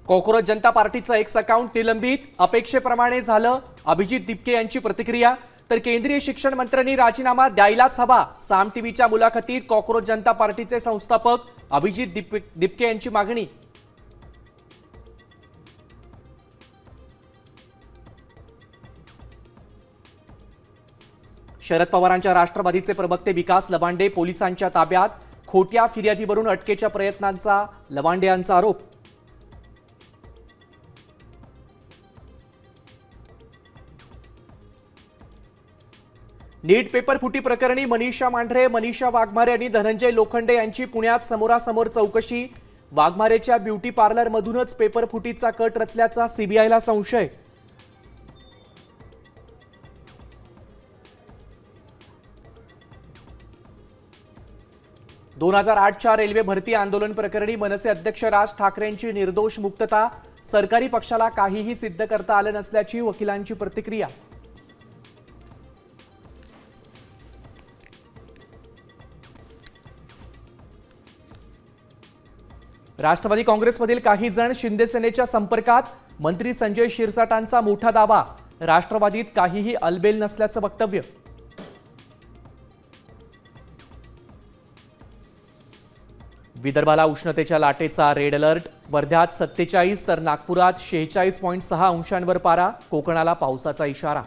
Cockroach जनता पार्टीचं x account निलंबित, अपेक्षेप्रमाणे झालं. अभिजित दिपके यांची प्रतिक्रिया. तर केंद्रीय शिक्षण मंत्र्यांनी राजीनामा द्यायलाच हवा. साम टीव्हीच्या मुलाखतीत कॉक्रोच जनता पार्टीचे संस्थापक अभिजित दिपके यांची मागणी. शरद पवारांच्या राष्ट्रवादीचे प्रवक्ते विकास लवांडे पोलिसांच्या ताब्यात. खोट्या फिर्यादीवरून अटकेच्या प्रयत्नांचा लवांडे यांचा आरोप. नीट पेपर फुटी प्रकरणी मनीषा मांढरे, मनीषा वाघमारे आणि धनंजय लोखंडे यांची पुण्यात समोरासमोर चौकशी. वाघमारेच्या ब्युटी पार्लरमधूनच पेपर फुटीचा कट रचल्याचा सीबीआयला संशय. दोन 2008च्या रेल्वे भरती आंदोलन प्रकरणी मनसे अध्यक्ष राज ठाकरेंची निर्दोष मुक्तता. सरकारी पक्षाला काहीही सिद्ध करता आलं नसल्याची वकिलांची प्रतिक्रिया. राष्ट्रवादी काँग्रेसमधील काही जण शिंदे सेनेच्या संपर्कात. मंत्री संजय शिरसाटांचा मोठा दावा. राष्ट्रवादीत काहीही अलबेल नसल्याचं वक्तव्य. विदर्भाला उष्णतेच्या लाटेचा रेड अलर्ट. वर्ध्यात 47 तर नागपुरात 46.6 अंशांवर पारा. कोकणाला पावसाचा इशारा.